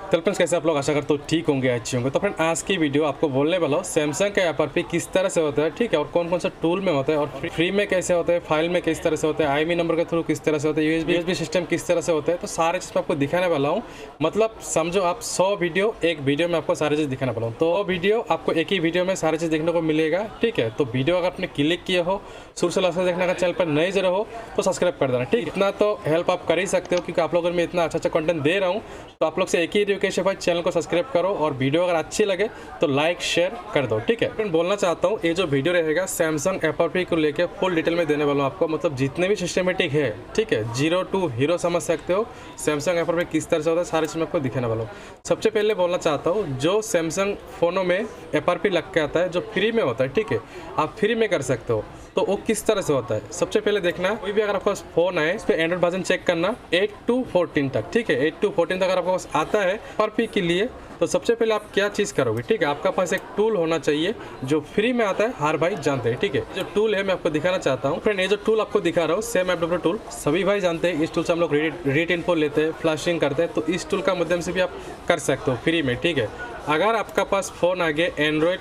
तो फ्रेंड्स कैसे आप लोग आशा करते हो ठीक होंगे, अच्छे होंगे। तो फ्रेंड आज की वीडियो आपको बोलने वाला हूँ सैमसंग के एफआरपी किस तरह से होता है, ठीक है, और कौन कौन सा टूल में होता है और फ्री में कैसे होता है, फाइल में किस तरह से होता है, आईएमई नंबर के थ्रू किस तरह से होता है, यूएसबी सिस्टम किस तरह से होता है। तो सारे चीज़ मैं आपको दिखाने वाला हूँ। मतलब समझो आप 100 वीडियो एक वीडियो में आपको सारी चीज़ दिखाने वाला हूँ। तो वीडियो आपको एक ही वीडियो में सारी चीज़ देखने को मिलेगा, ठीक है। तो वीडियो अगर आपने क्लिक किया हो, शुरू से लास्ट तक देखने का, चैनल पर नए जरा हो तो सब्सक्राइब कर देना, ठीक। इतना तो हेल्प आप कर ही सकते हो क्योंकि आप लोगों में इतना अच्छा कंटेंट दे रहा हूँ। तो आप लोग से एक ही रिक्वेस्ट है भाई, चैनल को सब्सक्राइब करो और वीडियो अगर अच्छी लगे तो लाइक शेयर कर दो, ठीक है। फ्रेंड बोलना चाहता हूँ ये जो वीडियो रहेगा सैमसंग एफआरपी को लेके फुल डिटेल में देने वाला हूँ आपको। मतलब जितने भी सिस्टमेटिक है, ठीक है, 0 to हीरो समझ सकते हो, सैमसंग एफआरपी किस तरह से होता है, सारी चीज़ मैं आपको दिखाने वाला हूँ। सबसे पहले बोलना चाहता हूँ जो सैमसंग फ़ोनों में एफआरपी लग के आता है, जो फ्री में होता है, ठीक है, आप फ्री में कर सकते हो। तो वो किस तरह से होता है सबसे पहले देखना। कोई भी अगर आपके पास फ़ोन है, इस पर एंड्रॉइड वर्जन चेक करना 8 to 14 तक, ठीक है। 8 to 14 तक अगर आपके पास आता है एफआरपी के लिए, तो सबसे पहले आप क्या चीज़ करोगे, ठीक है, आपका पास एक टूल होना चाहिए जो फ्री में आता है, हर भाई जानते हैं, ठीक है। जो टूल है मैं आपको दिखाना चाहता हूँ। फ्रेंड ये जो टूल आपको दिखा रहा हूँ सेम एडब्ल्यू टूल सभी भाई जानते हैं। इस टूल से हम लोग रीड इन्फो लेते हैं, फ्लैशिंग करते हैं। तो इस टूल का माध्यम से भी आप कर सकते हो फ्री में, ठीक है। अगर आपका पास फ़ोन आ गया एंड्रॉयड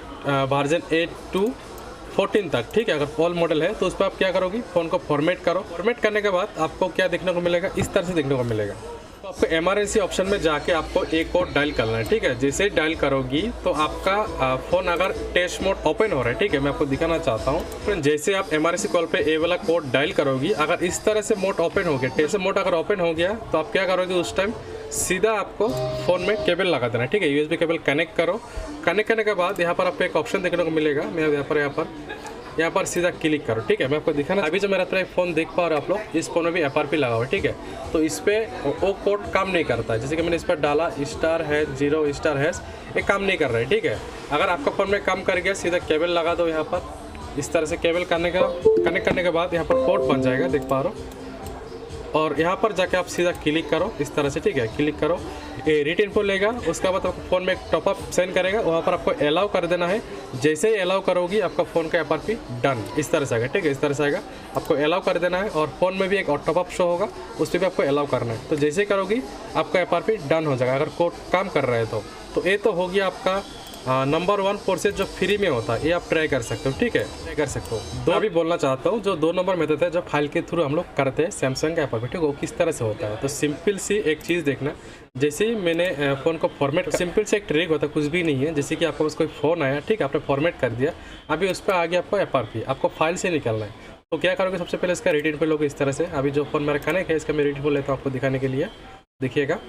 वर्जन 8 to 14 तक, ठीक है, अगर ऑल मॉडल है तो उस पर आप क्या करोगी, फ़ोन को फॉर्मेट करो। फॉर्मेट करने के बाद आपको क्या देखने को मिलेगा, इस तरह से देखने को मिलेगा। तो आपको एमआरएनसी ऑप्शन में जाके आपको एक कोड डायल करना है, ठीक है। जैसे डायल करोगी तो आपका फ़ोन अगर टेस्ट मोड ओपन हो रहा है, ठीक है, मैं आपको दिखाना चाहता हूँ। फ्रेंड जैसे आप एमआरएनसी कॉल पे ए वाला कोड डायल करोगी, अगर इस तरह से मोड ओपन हो गया, टेस्ट मोड अगर ओपन हो गया, तो आप क्या करोगे, उस टाइम सीधा आपको फ़ोन में केबल लगा देना, ठीक है। यूएसबी केबल कनेक्ट करो। कनेक्ट करने के बाद यहाँ पर आपको एक ऑप्शन देखने को मिलेगा। मैं यहाँ पर सीधा क्लिक करो, ठीक है। मैं आपको दिखाना, अभी जो मेरा अपना फ़ोन देख पा रहे हो आप लोग, इस फ़ोन में भी एफआरपी लगा हुआ है, ठीक है। तो इस पर वो कोड काम नहीं करता है। जैसे कि मैंने इस पर डाला *0 *#, ये काम नहीं कर रहा है, ठीक है। अगर आपका फ़ोन में काम कर गया, सीधा केबल लगा दो यहाँ पर। इस तरह से केबल कनेक्ट करने के बाद यहाँ पर पोर्ट बन जाएगा, देख पा रहे हो। और यहाँ पर जाके आप सीधा क्लिक करो इस तरह से, ठीक है, क्लिक करो। ये रीड इन्फो लेगा, उसके बाद आपको फ़ोन में एक टॉपअप सेंड करेगा, वहाँ पर आपको अलाउ कर देना है। जैसे ही अलाउ करोगी आपका फ़ोन का एफआरपी डन इस तरह से आएगा, ठीक है, इस तरह से आएगा। आपको अलाउ कर देना है और फ़ोन में भी एक और टॉपअप शो होगा, उस पर भी आपको अलाउ करना है। तो जैसे ही करोगी आपका एफआरपी डन हो जाएगा, अगर कोड काम कर रहे हैं तो ये तो हो गया आपका नंबर 1 प्रोसेस जो फ्री में होता है। ये आप ट्राई कर सकते हो, ठीक है, ट्राई कर सकते हो। दो अभी बोलना चाहता हूँ, जो 2 नंबर मेथड है जो फाइल के थ्रू हम लोग करते हैं सैमसंग का एफआरपी, ठीक है, वो किस तरह से होता है। तो सिंपल सी एक चीज़ देखना, जैसे ही मैंने फ़ोन को फॉर्मेट, सिंपल से एक ट्रिक होता है, कुछ भी नहीं है। जैसे कि आपको बस कोई फ़ोन आया, ठीक है, आपने फॉर्मेट कर दिया, अभी उस पर आ गया आपको एफआरपी, आपको फाइल से निकलना है। तो क्या करोगे, सबसे पहले इसका रीड इन्फो लोगे इस तरह से। अभी जो फ़ोन मेरा कनेक्ट है, इसका मैं रीड इन्फो लेता हूँ आपको दिखाने के लिए, देखिएगा।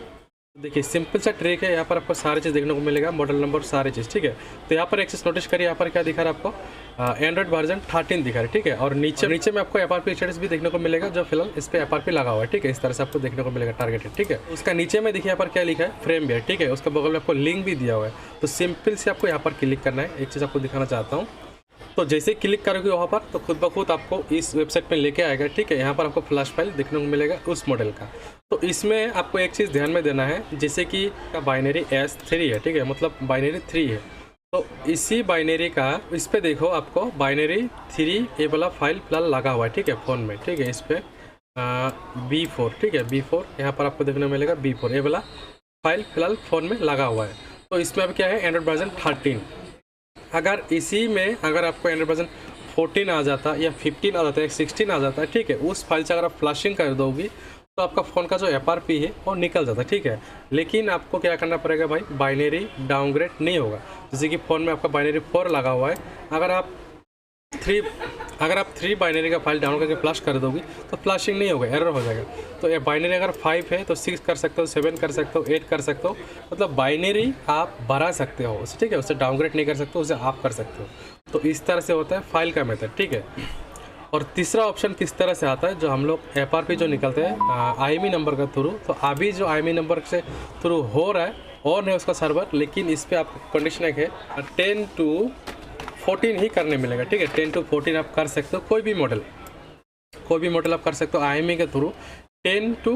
देखिए सिंपल सा ट्रिक है, यहाँ पर आपको सारी चीज़ देखने को मिलेगा, मॉडल नंबर सारी चीज़, ठीक है। तो यहाँ पर एक चीज़ नोटिस करिए, यहाँ पर क्या दिखा रहा है आपको, एंड्रॉइड वर्जन 13 दिखा रहा है, ठीक है। और नीचे में आपको एफआरपी स्टेटस भी देखने को मिलेगा, जो फिलहाल इस पर एफआरपी लगा हुआ है, ठीक है। इस तरह से आपको देखने को मिलेगा टारगेटेड, ठीक है। उसका नीचे में देखिए यहाँ पर क्या लिखा है, फ्रेमवेयर, ठीक है। उसके बगल में आपको लिंक भी दिया हुआ है। तो सिंपल से आपको यहाँ पर क्लिक करना है। एक चीज़ आपको दिखाना चाहता हूँ, तो जैसे क्लिक करोगे वहाँ पर तो खुद ब खुद आपको इस वेबसाइट पे लेके आएगा, ठीक है। यहाँ पर आपको फ्लैश फाइल देखने को मिलेगा उस मॉडल का। तो इसमें आपको एक चीज़ ध्यान में देना है, जैसे कि बाइनरी S3 है, ठीक है, मतलब बाइनरी 3 है। तो इसी बाइनरी का इस पर देखो, आपको बाइनरी 3 ये वाला फाइल फिलहाल लगा हुआ है, ठीक है, फ़ोन में, ठीक है। इस पर B4, ठीक है, B4 यहाँ पर आपको देखने को मिलेगा, B4 ये वाला फाइल फिलहाल फ़ोन में लगा हुआ है। तो इसमें अब क्या है, एंड्रॉइड वर्जन 13। अगर इसी में अगर आपको एंड्रॉइड वर्जन 14 आ जाता या 15 आ जाता है, 16 आ जाता है, ठीक है, उस फाइल से अगर आप फ्लैशिंग कर दोगी तो आपका फ़ोन का जो एफआरपी है वो निकल जाता है, ठीक है। लेकिन आपको क्या करना पड़ेगा भाई, बाइनरी डाउनग्रेड नहीं होगा। जैसे कि फ़ोन में आपका बाइनरी 4 लगा हुआ है, अगर आप 3 बाइनरी का फाइल डाउनलोड करके फ्लैश कर दोगी तो फ्लैशिंग नहीं होगा, एरर हो जाएगा। तो ये बाइनरी अगर 5 है तो 6 कर सकते हो, 7 कर सकते हो, 8 कर सकते हो। मतलब बाइनरी आप बढ़ा सकते हो उसे, ठीक है, उसे डाउनग्रेड नहीं कर सकते, उसे आप कर सकते हो। तो इस तरह से होता है फाइल का मेथड, ठीक है। और तीसरा ऑप्शन किस तरह से आता है, जो हम लोग एफआरपी जो निकलते हैं आईएमई नंबर का थ्रू। तो अभी जो आईएमई नंबर से थ्रू हो रहा है, ऑन है उसका सर्वर, लेकिन इस पर आपको कंडीशन एक है 10 to 14 ही करने मिलेगा, ठीक है। 10 to 14 आप कर सकते हो, कोई भी मॉडल आप कर सकते हो आईएमई के थ्रू 10 to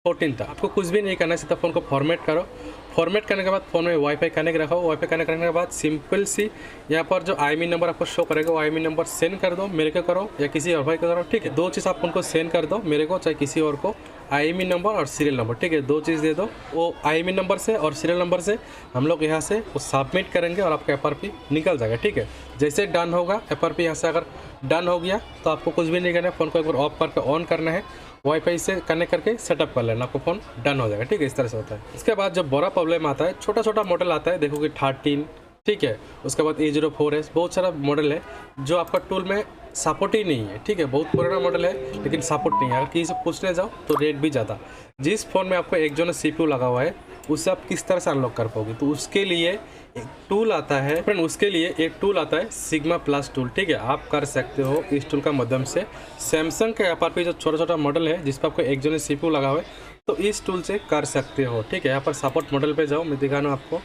14 तक। आपको कुछ भी नहीं करना है, सीधा फ़ोन को फॉर्मेट करो। फॉर्मेट करने के बाद फ़ोन में वाईफाई कनेक्ट रखो। वाईफाई कनेक्ट करने के बाद सिंपल सी यहाँ पर जो IMEI नंबर आपको शो करेगा वो IMEI नंबर सेंड कर दो, मेरे को करो या किसी और भाई को करो, ठीक है। 2 चीज़ आप उनको सेंड कर दो, मेरे को चाहे किसी और को, IMEI नंबर और सीरियल नंबर, ठीक है। 2 चीज़ दे दो, वो IMEI नंबर से और सीरियल नंबर से हम लोग यहाँ से वो सबमिट करेंगे और आपका FRP निकल जाएगा, ठीक है। जैसे डन होगा FRP यहाँ से अगर डन हो गया तो आपको कुछ भी नहीं करना है, फ़ोन को एक बार ऑफ करके ऑन करना है, वाईफाई से कनेक्ट करके सेटअप कर लेना, आपको फ़ोन डन हो जाएगा, ठीक है। इस तरह से होता है। इसके बाद जब बड़ा प्रॉब्लम आता है, छोटा छोटा मॉडल आता है, देखो कि 13, ठीक है। उसके बाद A04S, बहुत सारा मॉडल है जो आपका टूल में सपोर्ट ही नहीं है, ठीक है। बहुत पुराना मॉडल है लेकिन सपोर्ट नहीं है। अगर किसी से पूछने जाओ तो रेट भी ज़्यादा। जिस फ़ोन में आपको एक्सोनस CPU लगा हुआ है उससे आप किस तरह से अनलॉक कर पाओगे, तो उसके लिए एक टूल आता है फ्रेंड, उसके लिए एक टूल आता है सिग्मा प्लस टूल, ठीक है। आप कर सकते हो इस टूल का माध्यम से सैमसंग के FRP जो छोटा छोटा मॉडल है जिस पर आपको एक्सोनस CPU लगा हुआ है, तो इस टूल से कर सकते हो, ठीक है। यहाँ पर सपोर्ट मॉडल पे जाओ, मैं दिखा रहा हूँ आपको।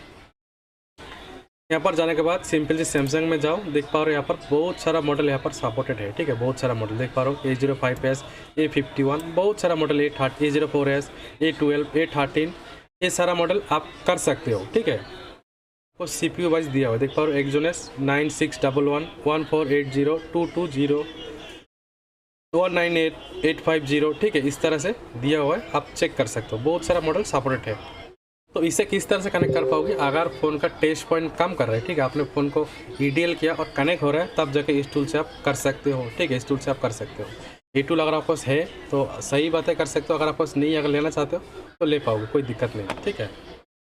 यहाँ पर जाने के बाद सिंपल से सैमसंग में जाओ, देख पा रहे हो यहाँ पर बहुत सारा मॉडल यहाँ पर सपोर्टेड है, ठीक है। बहुत सारा मॉडल देख पा रहे हो, A05S, A51, बहुत सारा मॉडल, A04S, A12, A13, ये सारा मॉडल आप कर सकते हो, ठीक है। वो CPU वाइज दिया हुआ है, देख पा रहे हो एक्सोनस 9611 1480 220 198 850, ठीक है। इस तरह से दिया हुआ है, आप चेक कर सकते हो। बहुत सारा मॉडल सपोर्टेड है। तो इसे किस तरह से कनेक्ट कर पाओगे, अगर फ़ोन का टेस्ट पॉइंट काम कर रहा है, ठीक है, आपने फ़ोन को EDL किया और कनेक्ट हो रहा है, तब जाके इस टूल से आप कर सकते हो, ठीक है। इस टूल से आप कर सकते हो। ये टूल अगर आपके पास है तो सही बात है, कर सकते हो। अगर आपके पास नहीं, अगर लेना चाहते हो तो ले पाओगे, कोई दिक्कत नहीं, ठीक है।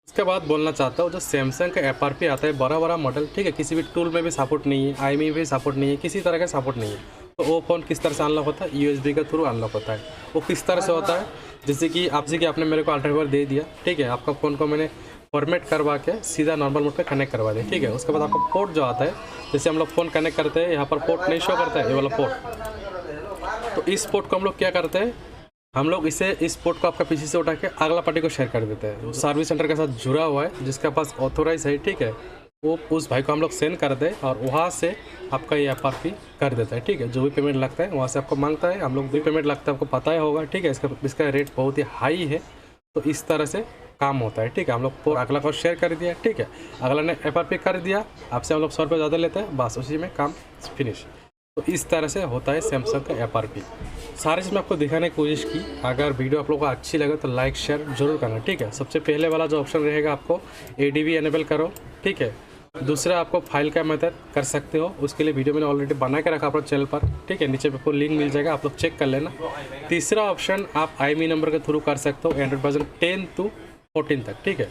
उसके बाद बोलना चाहता हूँ जो सैमसंग का FRP आता है बड़ा बड़ा मॉडल, ठीक है, किसी भी टूल में भी सपोर्ट नहीं है, IMEI भी सपोर्ट नहीं है, किसी तरह का सपोर्ट नहीं है, तो वो फ़ोन किस तरह से अनलॉक होता है, USB के थ्रू अनलॉक होता है। वो किस तरह से होता है, जैसे कि आपने मेरे को अल्ट्रावाइड दे दिया, ठीक है। आपका फ़ोन को मैंने फॉर्मेट करवा के सीधा नॉर्मल मोड पे कनेक्ट करवा दिया, ठीक है। उसके बाद आपका पोर्ट जो आता है, जैसे हम लोग फ़ोन कनेक्ट करते हैं, यहाँ पर पोर्ट नहीं शो करता है, ये वाला पोर्ट। तो इस पोर्ट को हम लोग क्या करते हैं, हम लोग इस पोर्ट को आपका PC से उठा के अगला पार्टी को शेयर कर देते हैं। सर्विस सेंटर के साथ जुड़ा हुआ है, जिसके पास ऑथोराइज है, ठीक है, वो उस भाई को हम लोग सेंड कर दें और वहाँ से आपका ये FRP कर देता है, ठीक है। जो भी पेमेंट लगता है वहाँ से आपको मांगता है, हम लोग भी पेमेंट लगता है, आपको पता ही होगा, ठीक है। इसका रेट बहुत ही हाई है, तो इस तरह से काम होता है, ठीक है। हम लोग अगला को शेयर कर दिया, ठीक है, अगला ने FRP कर दिया, आपसे हम लोग 100 रुपये ज़्यादा लेते हैं, बस उसी में काम फिनिश। तो इस तरह से होता है सैमसंग का FRP। सारी चीज़ मैं आपको दिखाने की कोशिश की। अगर वीडियो आप लोगों को अच्छी लगे तो लाइक शेयर जरूर करना, ठीक है। सबसे पहले वाला जो ऑप्शन रहेगा, आपको ADB एनेबल करो, ठीक है। दूसरा आपको फाइल का मेथड कर सकते हो, उसके लिए वीडियो मैंने ऑलरेडी बना के रखा अपने चैनल पर, ठीक है। नीचे पे आपको लिंक मिल जाएगा, आप लोग चेक कर लेना। तीसरा ऑप्शन आप IMEI नंबर के थ्रू कर सकते हो, एंड्रॉइड वर्जन 10 to 14 तक, ठीक है।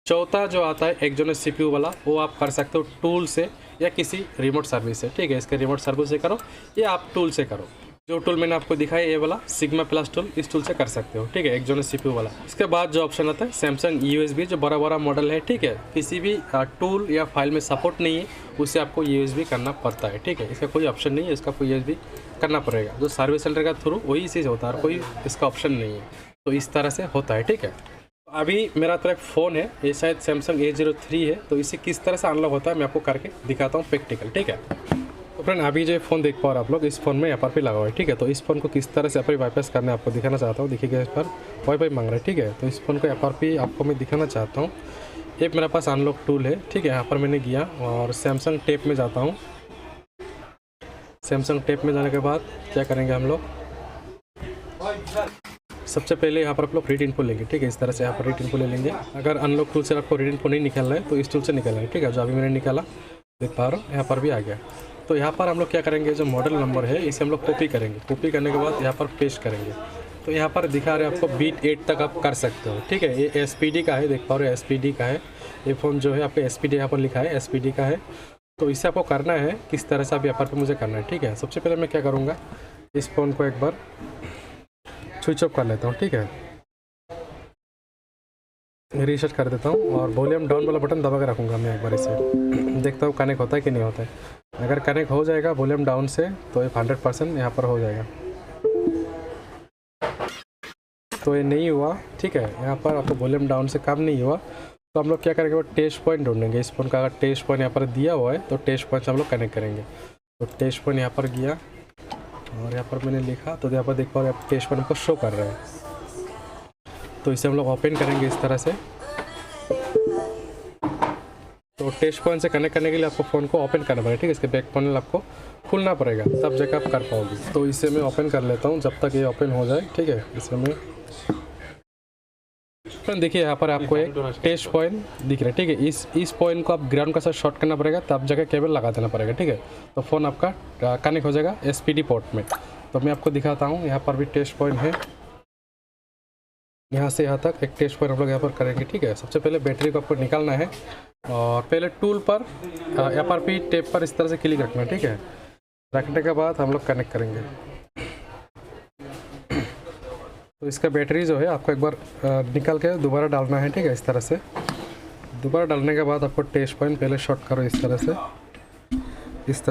चौथा जो आता है एक्सोनस CPU वाला, वो आप कर सकते हो टूल से या किसी रिमोट सर्विस से, ठीक है। इसके रिमोट सर्विस से करो या आप टूल से करो। जो टूल मैंने आपको दिखाया ये वाला सिग्मा प्लस टूल, इस टूल से कर सकते हो, ठीक है, एक्सोनस CPU वाला। इसके बाद जो ऑप्शन आता है सैमसंग USB, जो बड़ा बड़ा मॉडल है, ठीक है, किसी भी टूल या फाइल में सपोर्ट नहीं है, उससे आपको USB करना पड़ता है, ठीक है। इसका कोई ऑप्शन नहीं है, इसका कोई USB करना पड़ेगा। जो सर्विस सेंटर का थ्रू वही चीज़ होता है, कोई इसका ऑप्शन नहीं है। तो इस तरह से होता है, ठीक है। अभी मेरा तो एक फ़ोन है, ये शायद सैमसंग A03 है, तो इसे किस तरह से अनलॉक होता है मैं आपको करके दिखाता हूँ प्रैक्टिकल, ठीक है। तो फ्रेंड अभी जो फ़ोन देख पा रहे आप लोग, इस फ़ोन में FRP लगा हुआ है, ठीक है। तो इस फ़ोन को किस तरह से FRP बाईपास करना है आपको दिखाना चाहता हूँ। देखिएगा, इस पर वाईफाई मांग रहा है, ठीक है। तो इस फ़ोन को FRP आपको मैं दिखाना चाहता हूँ। एक मेरे पास अनलॉक टूल है, ठीक है। यहाँ पर मैंने गया और सैमसंग टेप में जाता हूँ। सैमसंग टेप में जाने के बाद क्या करेंगे हम लोग, सबसे पहले यहाँ पर आप लोग रीड इन्फो लेंगे, ठीक है। इस तरह से यहाँ पर रीड इन्फो ले लेंगे। अगर अनलॉक टूल से आपको रीड इन्फो नहीं निकालना है तो इस टूल से निकालना है, ठीक है। जो अभी मैंने निकाला देख पा रहा हूँ, यहाँ पर भी आ गया। तो यहाँ पर हम लोग क्या करेंगे, जो मॉडल नंबर है इसे हम लोग कॉपी करेंगे। कॉपी करने के बाद यहाँ पर पेस्ट करेंगे। तो यहाँ पर दिखा रहे हैं आपको बीट 8 तक आप कर सकते हो, ठीक है। ये SPD का है, देख पा रहे हो SPD का है। ये फ़ोन जो है आपका SPD यहाँ पर लिखा है, SPD का है। तो इससे आपको करना है किस तरह से आप यहाँ पर मुझे करना है, ठीक है। सबसे पहले मैं क्या करूँगा, इस फ़ोन को एक बार स्विच ऑफ कर लेता हूँ, ठीक है। रीसेट कर देता हूँ और वॉल्यूम डाउन वाला बटन दबा के रखूँगा मैं एक बार इसे, देखता हूँ कनेक्ट होता है कि नहीं होता है। अगर कनेक्ट हो जाएगा वॉल्यूम डाउन से तो 100% यहाँ पर हो जाएगा। तो ये नहीं हुआ, ठीक है। यहाँ पर आपको वॉल्यूम डाउन से काम नहीं हुआ तो हम लोग क्या करेंगे, वो टेस्ट पॉइंट ढूंढेंगे। इस फोन का अगर टेस्ट पॉइंट यहाँ पर दिया हुआ है तो टेस्ट पॉइंट से हम लोग कनेक्ट करेंगे। तो टेस्ट पॉइंट यहाँ पर गया और यहाँ पर मैंने लिखा, तो यहाँ पर देख पा रहे हैं टेस्ट पॉइंट को शो कर रहा है। तो इसे हम लोग ओपन करेंगे इस तरह से। वो टच पॉइंट से कनेक्ट करने के लिए आपको फ़ोन को ओपन करना पड़ेगा, ठीक है। इसके बैक पैनल आपको खुलना पड़ेगा, तब जाकर आप कर पाओगे। तो इसे मैं ओपन कर लेता हूँ जब तक ये ओपन हो जाए, ठीक है। इसे मैं देखिए यहाँ पर आपको एक टच पॉइंट दिख रहा है, ठीक है। इस पॉइंट को आप ग्राउंड का साथ शॉर्ट करना पड़ेगा, तब जाकर केबल लगा देना पड़ेगा, ठीक है। तो फ़ोन आपका कनेक्ट हो जाएगा SPD पोर्ट में। तो मैं आपको दिखाता हूँ, यहाँ पर भी टच पॉइंट है, यहाँ से यहाँ तक एक टच पॉइंट हम लोग यहाँ पर करेंगे, ठीक है। सबसे पहले बैटरी को आपको निकालना है और पहले टूल पर FRP टेप पर इस तरह से क्लिक रखना है, ठीक है। रखने के बाद हम लोग कनेक्ट करेंगे। तो इसका बैटरी जो है आपको एक बार निकाल के दोबारा डालना है, ठीक है। इस तरह से दोबारा डालने के बाद आपको टच पॉइंट पहले शॉर्ट करो, इस तरह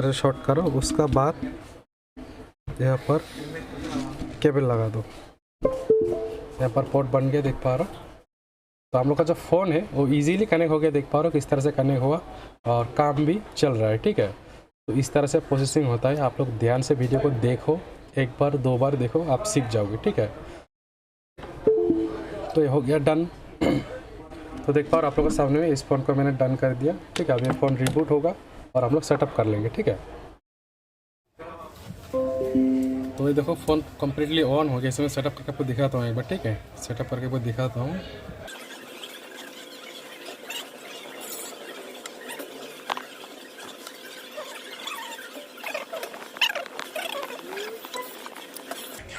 से शॉर्ट करो। उसका बाद यहाँ पर केबल लगा दो। यहाँ पर पोर्ट बन गया, देख पा रहा हो। तो हम लोग का जो फ़ोन है वो इजीली कनेक्ट हो गया, देख पा रहे हो किस तरह से कनेक्ट हुआ और काम भी चल रहा है, ठीक है। तो इस तरह से प्रोसेसिंग होता है। आप लोग ध्यान से वीडियो को देखो, एक बार 2 बार देखो, आप सीख जाओगे, ठीक है। तो ये हो गया डन। तो देख पा रहे हो आप लोगों के सामने में इस फ़ोन को मैंने डन कर दिया, ठीक है। अब ये फ़ोन रिबूट होगा और हम लोग सेटअप कर लेंगे, ठीक है। तो ये देखो फ़ोन कम्प्लीटली ऑन हो गया। इसमें सेटअप करके आपको दिखाता हूँ एक बार, ठीक है। सेटअप करके आपको दिखाता हूँ।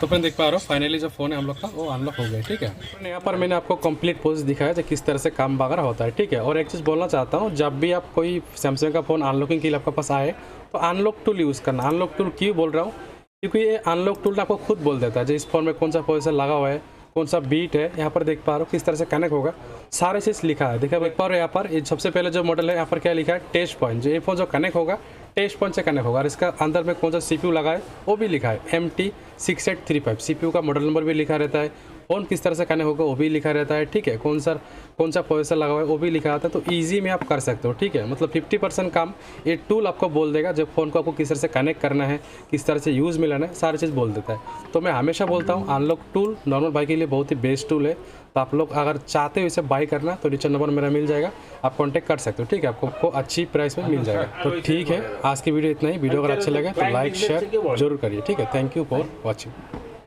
तो फ्रेंड देख पा रहे हो फाइनली जो फ़ोन है हम लोग का वो अनलॉक हो गया, ठीक है। यहाँ पर मैंने आपको कंप्लीट प्रोसेस दिखाया कि किस तरह से काम वगैरह होता है, ठीक है। और एक चीज़ बोलना चाहता हूँ, जब भी आप कोई सैमसंग का फ़ोन अनलॉकिंग के लिए आपके पास आए तो अनलॉक टूल यूज़ करना। अनलॉक टूल क्यों बोल रहा हूँ, क्योंकि ये अनलॉक टूल आपको खुद बोल देता है जो इस फ़ोन में कौन सा प्रोसेसर लगा हुआ है, कौन सा बीट है। यहाँ पर देख पा रहे हो किस तरह से कनेक्ट होगा, सारे चीज़ लिखा है। देखा देख पा रहे हो यहाँ पर ये सबसे पहले जो मॉडल है यहाँ पर क्या लिखा है, टच पॉइंट। जो ये फ़ोन जो कनेक्ट होगा टच पॉइंट से कनेक्ट होगा और इसका अंदर में कौन सा CPU लगा है वो भी लिखा है, MT6835। CPU का मॉडल नंबर भी लिखा रहता है, फ़ोन किस तरह से कनेक्ट होगा वो भी लिखा रहता है, ठीक है। कौन सा प्रोसेसर लगा हुआ है वो भी लिखा रहता है। तो ईजी में आप कर सकते हो, ठीक है। मतलब 50% काम ये टूल आपको बोल देगा। जब फ़ोन को आपको किस तरह से कनेक्ट करना है, किस तरह से यूज़ मिलाना है, सारी चीज़ बोल देता है। तो मैं हमेशा बोलता हूँ अनलॉक टूल नॉर्मल बाइक के लिए बहुत ही बेस्ट टूल है। तो आप लोग अगर चाहते हो इसे बाई करना तो नीचे नंबर मेरा मिल जाएगा, आप कांटेक्ट कर सकते हो, ठीक है। आपको अच्छी प्राइस में मिल जाएगा। तो ठीक है, आज की वीडियो इतना ही। वीडियो अगर अच्छा लगे तो लाइक शेयर जरूर करिए, ठीक है। Thank you for watching.